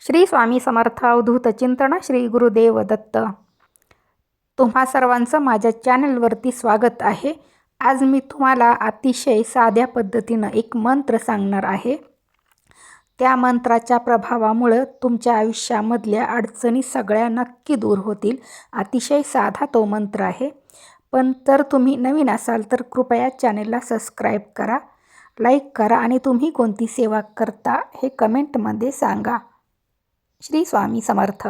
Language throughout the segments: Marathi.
श्री स्वामी समर्थ अवधूत चिंतन श्री गुरुदेव दत्त. तुम्हा सर्वांचं माझ्या चॅनलवरती स्वागत आहे. आज मी तुम्हाला अतिशय साध्या पद्धतीनं एक मंत्र सांगणार आहे. त्या मंत्राच्या प्रभावामुळे तुमच्या आयुष्यामधल्या अडचणी सगळ्या नक्की दूर होतील. अतिशय साधा तो मंत्र आहे. पण जर तुम्ही नवीन असाल तर कृपया चॅनलला सबस्क्राईब करा, लाईक करा आणि तुम्ही कोणती सेवा करता हे कमेंटमध्ये सांगा. श्री स्वामी समर्थ.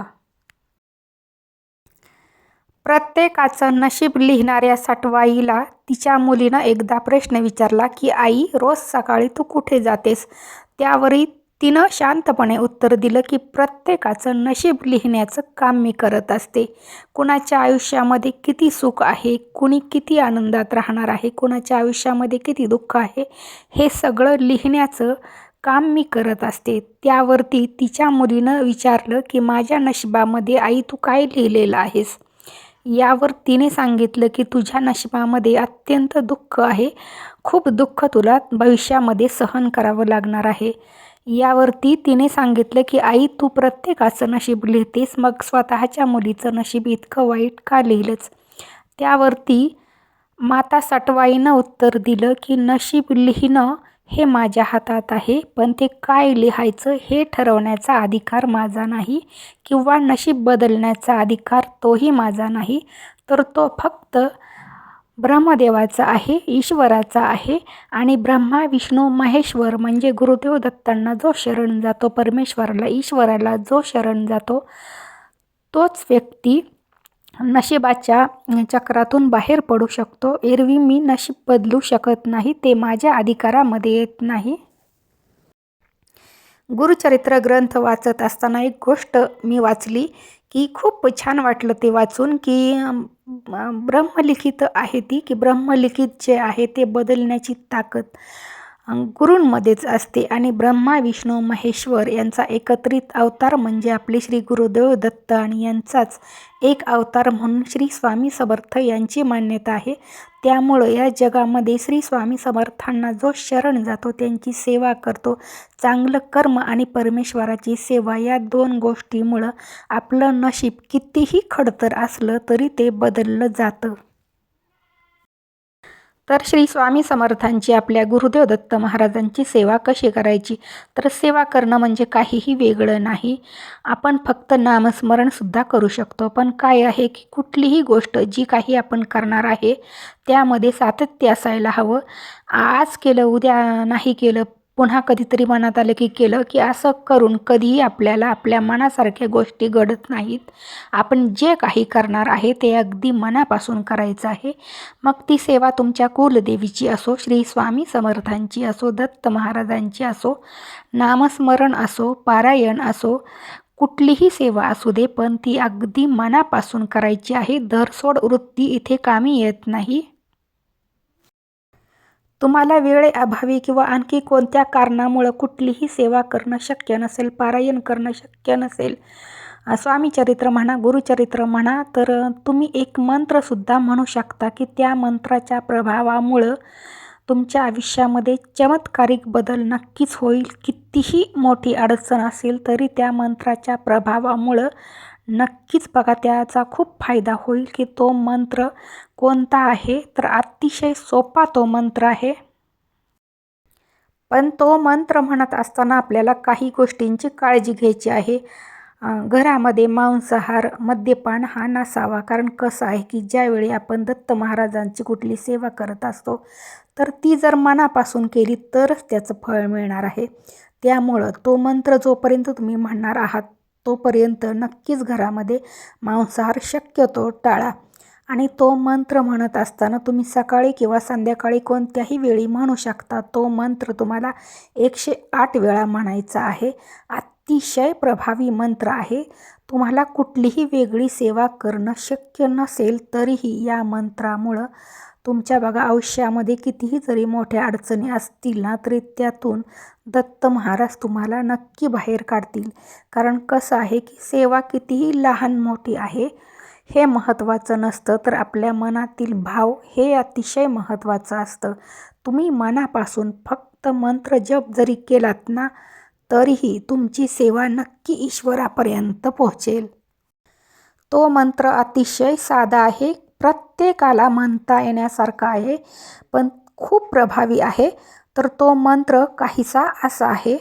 प्रत्येकाचं नशीब लिहिणाऱ्या सटवाईला तिच्या मुलीनं एकदा प्रश्न विचारला की आई, रोज सकाळी तू कुठे जातेस? त्यावरही तिनं शांतपणे उत्तर दिलं की प्रत्येकाचं नशीब लिहिण्याचं काम मी करत असते. कुणाच्या आयुष्यामध्ये किती सुख आहे, कुणी किती आनंदात राहणार आहे, कुणाच्या आयुष्यामध्ये किती दुःख आहे, हे सगळं लिहिण्याचं काम मी करत असते. त्यावरती तिच्या मुलीनं विचारलं की माझ्या नशिबामध्ये आई तू काय लिहिलेलं आहेस? यावर तिने सांगितलं की तुझ्या नशिबामध्ये अत्यंत दुःख आहे, खूप दुःख तुला भविष्यामध्ये सहन करावं लागणार आहे. यावरती तिने सांगितलं की आई तू प्रत्येकाचं नशीब लिहितेस, मग स्वतःच्या मुलीचं नशीब इतकं वाईट का लिहिलंच? त्यावरती माता सटवाईनं उत्तर दिलं की नशीब लिहिणं हे माझ्या हातात आहे, पण ते काय लिहायचं हे ठरवण्याचा अधिकार माझा नाही किंवा नशीब बदलण्याचा अधिकार तोही माझा नाही, तर तो फक्त ब्रह्मदेवाचा आहे, ईश्वराचा आहे. आणि ब्रह्मा विष्णू महेश्वर म्हणजे गुरुदेव दत्तांना जो शरण जातो, परमेश्वराला ईश्वराला जो शरण जातो, तोच व्यक्ती नशिबाच्या चक्रातून बाहेर पडू शकतो. एरवी मी नशीब बदलू शकत नाही, ते माझ्या अधिकारामध्ये येत नाही. गुरुचरित्र ग्रंथ वाचत असताना एक गोष्ट मी वाचली की खूप छान वाटलं ते वाचून की ब्रह्मलिखित आहे ती, की ब्रह्मलिखित जे आहे ते बदलण्याची ताकद गुरूंमध्येच असते. आणि ब्रह्मा विष्णू महेश्वर यांचा एकत्रित अवतार म्हणजे आपले श्री गुरुदेव दत्त आणि यांचाच एक अवतार म्हणून श्री स्वामी समर्थ यांची मान्यता आहे. त्यामुळं या जगामध्ये श्री स्वामी समर्थांना जो शरण जातो, त्यांची सेवा करतो, चांगलं कर्म आणि परमेश्वराची सेवा या दोन गोष्टीमुळं आपलं नशीब कितीही खडतर असलं तरी ते बदललं जातं. तर श्री स्वामी समर्थांची आपल्या गुरुदेव दत्त महाराजांची सेवा कशी करायची? तर सेवा करणं म्हणजे काहीही वेगळं नाही. आपण फक्त नामस्मरणसुद्धा करू शकतो. पण काय आहे की कुठलीही गोष्ट जी काही आपण करणार आहे त्यामध्ये सातत्य असायला हवं. आज केलं, उद्या नाही केलं, पुन्हा कधीतरी मनात आलं की केलं, की असं करून कधीही आपल्याला आपल्या मनासारख्या गोष्टी घडत नाहीत. आपण जे काही करणार आहे ते अगदी मनापासून करायचं आहे. मग ती सेवा तुमच्या कुलदेवीची असो, श्री स्वामी समर्थांची असो, दत्त महाराजांची असो, नामस्मरण असो, पारायण असो, कुठलीही सेवा असू दे, पण ती अगदी मनापासून करायची आहे. धरसोड वृत्ती इथे कामी येत नाही. तुम्हाला वेळेअभावी किंवा आणखी कोणत्या कारणामुळं कुठलीही सेवा करणं शक्य नसेल, पारायण करणं शक्य नसेल, स्वामीचरित्र म्हणा, गुरुचरित्र म्हणा, तर तुम्ही एक मंत्रसुद्धा म्हणू शकता की त्या मंत्राच्या प्रभावामुळं तुमच्या आयुष्यामध्ये चमत्कारिक बदल नक्कीच होईल. कितीही मोठी अडचण असेल तरी त्या मंत्राच्या प्रभावामुळं नक्कीच बघा त्याचा खूप फायदा होईल. की तो मंत्र कोणता आहे? तर अतिशय सोपा तो मंत्र आहे. पण तो मंत्र म्हणत असताना आपल्याला काही गोष्टींची काळजी घ्यायची आहे. घरामध्ये मांसाहार, मद्यपान हा नसावा. कारण कसं आहे की ज्यावेळी आपण दत्त महाराजांची कुठली सेवा करत असतो तर ती जर मनापासून केली तरच त्याचं फळ मिळणार आहे. त्यामुळं तो मंत्र जोपर्यंत तुम्ही म्हणणार आहात तोपर्यंत नक्कीच घरामध्ये मांसाहार शक्यतो टाळा. आणि तो मंत्र म्हणत असताना तुम्ही सकाळी किंवा संध्याकाळी कोणत्याही वेळी म्हणू शकता. तो मंत्र तुम्हाला 108 वेळा म्हणायचा आहे. अतिशय प्रभावी मंत्र आहे. तुम्हाला कुठलीही वेगळी सेवा करणं शक्य नसेल तरीही या मंत्रामुळं तुमच्या बघा आयुष्यामध्ये कितीही जरी मोठ्या अडचणी असतील ना तरी त्यातून दत्त महाराज तुम्हाला नक्की बाहेर काढतील. कारण कसं आहे की सेवा कितीही लहान मोठी आहे हे महत्त्वाचं नसतं, तर आपल्या मनातील भाव हे अतिशय महत्त्वाचं असतं. तुम्ही मनापासून फक्त मंत्र जप जरी केलात ना तरीही तुमची सेवा नक्की ईश्वरापर्यंत पोहोचेल. तो मंत्र अतिशय साधा आहे, प्रत्येकाला म्हणता येण्यासारखा आहे, पण खूप प्रभावी आहे. तर तो मंत्र काहीसा असा आहे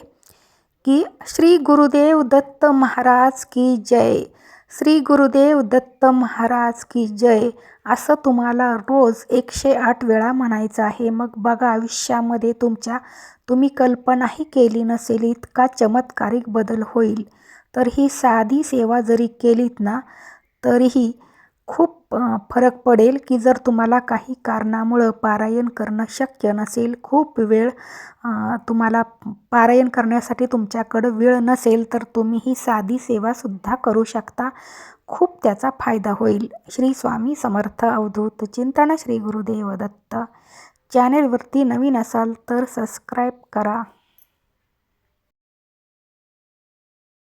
की श्री गुरुदेव दत्त महाराज की जय, श्री गुरुदेव दत्त महाराज की जय असं तुम्हाला रोज 108 वेळा म्हणायचं आहे. मग बघा आयुष्यामध्ये तुम्ही कल्पनाही केली नसेल इतका चमत्कारिक बदल होईल. तर ही साधी सेवा जरी केलीत ना तरीही खूप फरक पडेल. की जर तुम्हाला काही कारणामुळं पारायण करणं शक्य नसेल, खूप वेळ तुम्हाला पारायण करण्यासाठी तुमच्याकडं वेळ नसेल, तर तुम्ही ही साधी सेवासुद्धा करू शकता. खूप त्याचा फायदा होईल. श्री स्वामी समर्थ अवधूत चिंतन. श्री गुरुदेव दत्त. चॅनेलवरती नवीन असाल तर सबस्क्राईब करा.